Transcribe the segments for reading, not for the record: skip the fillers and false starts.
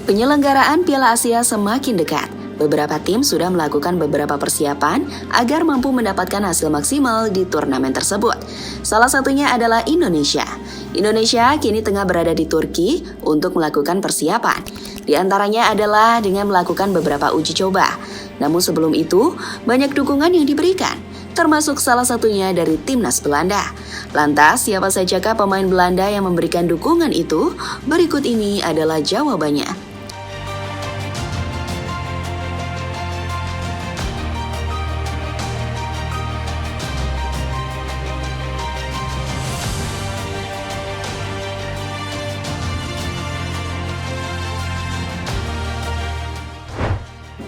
Penyelenggaraan Piala Asia semakin dekat. Beberapa tim sudah melakukan beberapa persiapan agar mampu mendapatkan hasil maksimal di turnamen tersebut. Salah satunya adalah Indonesia. Indonesia kini tengah berada di Turki untuk melakukan persiapan. Di antaranya adalah dengan melakukan beberapa uji coba. Namun sebelum itu, banyak dukungan yang diberikan, termasuk salah satunya dari timnas Belanda. Lantas, siapa sajakah pemain Belanda yang memberikan dukungan itu? Berikut ini adalah jawabannya.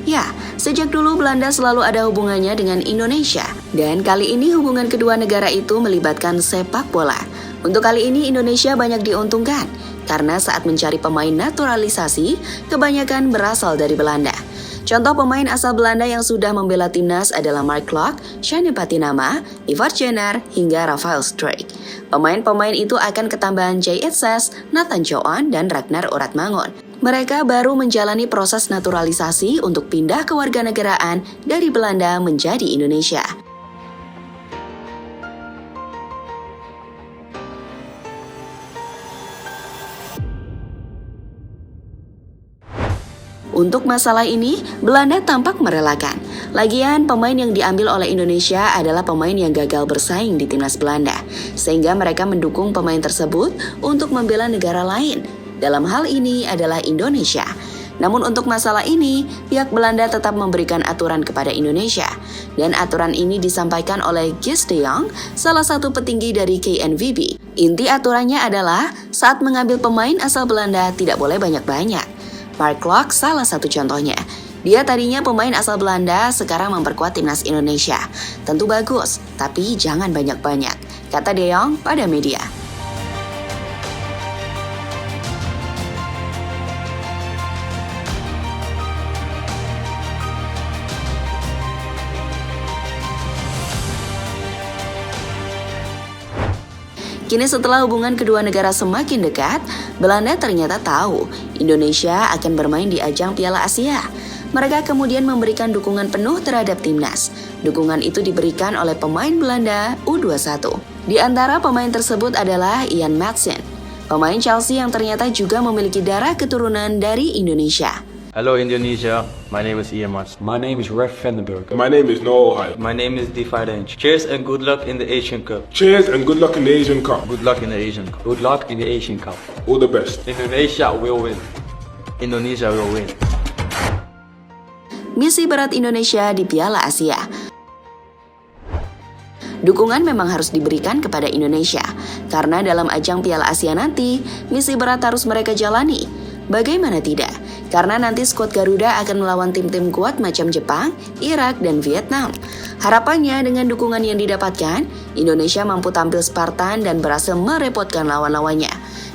Ya, sejak dulu Belanda selalu ada hubungannya dengan Indonesia. Dan kali ini hubungan kedua negara itu melibatkan sepak bola. Untuk kali ini Indonesia banyak diuntungkan, karena saat mencari pemain naturalisasi, kebanyakan berasal dari Belanda. Contoh pemain asal Belanda yang sudah membela timnas adalah Mark Klok, Shane Patinama, Ivar Jenner, hingga Rafael Struijk. Pemain-pemain itu akan ketambahan Jay Etzes, Nathan Joan, dan Ragnar Oratmangun. Mereka baru menjalani proses naturalisasi untuk pindah kewarganegaraan dari Belanda menjadi Indonesia. Untuk masalah ini, Belanda tampak merelakan. Lagian, pemain yang diambil oleh Indonesia adalah pemain yang gagal bersaing di timnas Belanda, sehingga mereka mendukung pemain tersebut untuk membela negara lain. Dalam hal ini adalah Indonesia. Namun untuk masalah ini, pihak Belanda tetap memberikan aturan kepada Indonesia. Dan aturan ini disampaikan oleh Guus de Jong, salah satu petinggi dari KNVB. Inti aturannya adalah, saat mengambil pemain asal Belanda tidak boleh banyak-banyak. Mark Klok salah satu contohnya. Dia tadinya pemain asal Belanda, sekarang memperkuat timnas Indonesia. Tentu bagus, tapi jangan banyak-banyak, kata de Jong pada media. Kini setelah hubungan kedua negara semakin dekat, Belanda ternyata tahu Indonesia akan bermain di ajang Piala Asia. Mereka kemudian memberikan dukungan penuh terhadap timnas. Dukungan itu diberikan oleh pemain Belanda U21. Di antara pemain tersebut adalah Ian Maatsen, pemain Chelsea yang ternyata juga memiliki darah keturunan dari Indonesia. Hello Indonesia, my name is Ian Maatsen. My name is Ref Vandenberg. My name is Noel Hyde. My name is Difadench. Cheers and good luck in the Asian Cup. Cheers and good luck in the Asian Cup. Good luck in the Asian Cup. Good luck in the Asian Cup. All the best. Indonesia will win. Indonesia will win. Misi berat Indonesia di Piala Asia. Dukungan memang harus diberikan kepada Indonesia, karena dalam ajang Piala Asia nanti, misi berat harus mereka jalani. Bagaimana tidak? Karena nanti skuad Garuda akan melawan tim-tim kuat macam Jepang, Irak, dan Vietnam. Harapannya dengan dukungan yang didapatkan, Indonesia mampu tampil Spartan dan berhasil merepotkan lawan-lawannya.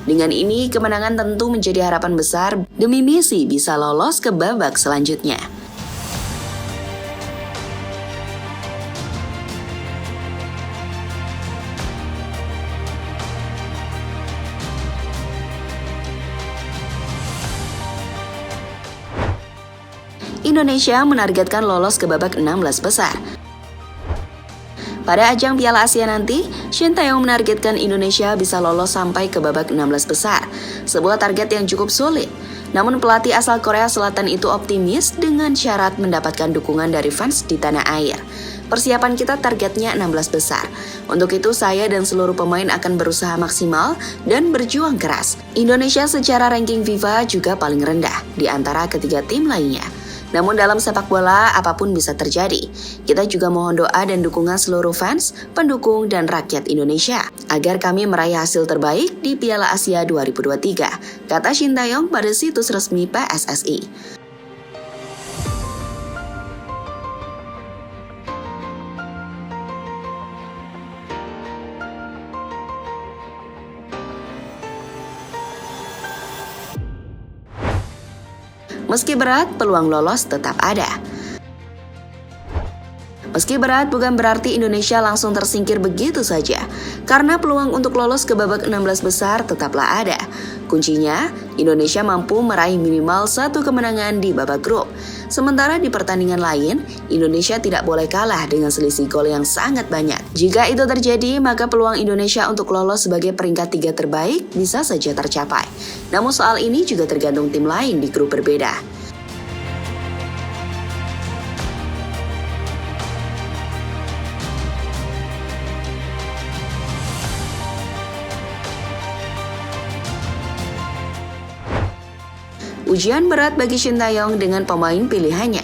Dengan ini, kemenangan tentu menjadi harapan besar demi misi bisa lolos ke babak selanjutnya. Indonesia menargetkan lolos ke babak 16 besar. Pada ajang Piala Asia nanti, Shin Tae-yong menargetkan Indonesia bisa lolos sampai ke babak 16 besar. Sebuah target yang cukup sulit. Namun pelatih asal Korea Selatan itu optimis dengan syarat mendapatkan dukungan dari fans di tanah air. Persiapan kita targetnya 16 besar. Untuk itu saya dan seluruh pemain akan berusaha maksimal dan berjuang keras. Indonesia secara ranking FIFA juga paling rendah di antara ketiga tim lainnya. Namun dalam sepak bola, apapun bisa terjadi. Kita juga mohon doa dan dukungan seluruh fans, pendukung, dan rakyat Indonesia agar kami meraih hasil terbaik di Piala Asia 2023, kata Shin Tae-yong pada situs resmi PSSI. Meski berat, peluang lolos tetap ada. Meski berat, bukan berarti Indonesia langsung tersingkir begitu saja, karena peluang untuk lolos ke babak 16 besar tetaplah ada. Kuncinya, Indonesia mampu meraih minimal 1 kemenangan di babak grup. Sementara di pertandingan lain, Indonesia tidak boleh kalah dengan selisih gol yang sangat banyak. Jika itu terjadi, maka peluang Indonesia untuk lolos sebagai peringkat 3 terbaik bisa saja tercapai. Namun soal ini juga tergantung tim lain di grup berbeda. Ujian berat bagi Shin Tae-yong dengan pemain pilihannya.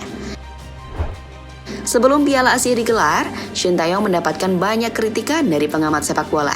Sebelum Piala Asia digelar, Shin Tae-yong mendapatkan banyak kritikan dari pengamat sepak bola.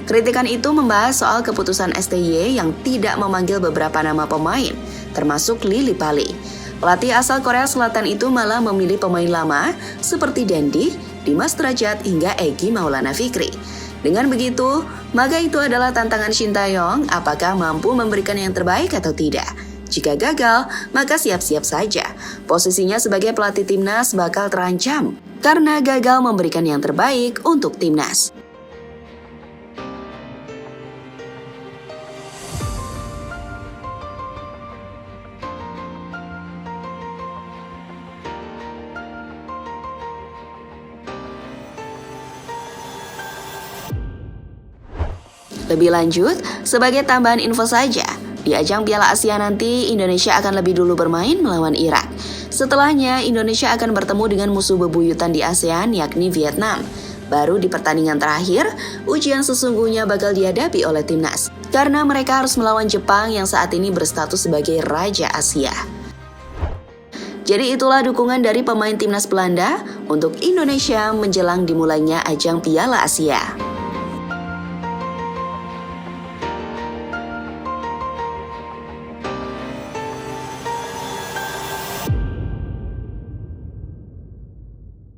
Kritikan itu membahas soal keputusan STY yang tidak memanggil beberapa nama pemain, termasuk Lily Pali. Pelatih asal Korea Selatan itu malah memilih pemain lama seperti Dendi, Dimas Derajat hingga Egy Maulana Fikri. Dengan begitu, maka itu adalah tantangan Shin Tae-yong apakah mampu memberikan yang terbaik atau tidak. Jika gagal, maka siap-siap saja. Posisinya sebagai pelatih timnas bakal terancam karena gagal memberikan yang terbaik untuk timnas. Lebih lanjut, sebagai tambahan info saja, di ajang Piala Asia nanti, Indonesia akan lebih dulu bermain melawan Irak. Setelahnya, Indonesia akan bertemu dengan musuh bebuyutan di ASEAN, yakni Vietnam. Baru di pertandingan terakhir, ujian sesungguhnya bakal dihadapi oleh timnas. Karena mereka harus melawan Jepang yang saat ini berstatus sebagai Raja Asia. Jadi itulah dukungan dari pemain timnas Belanda untuk Indonesia menjelang dimulainya ajang Piala Asia.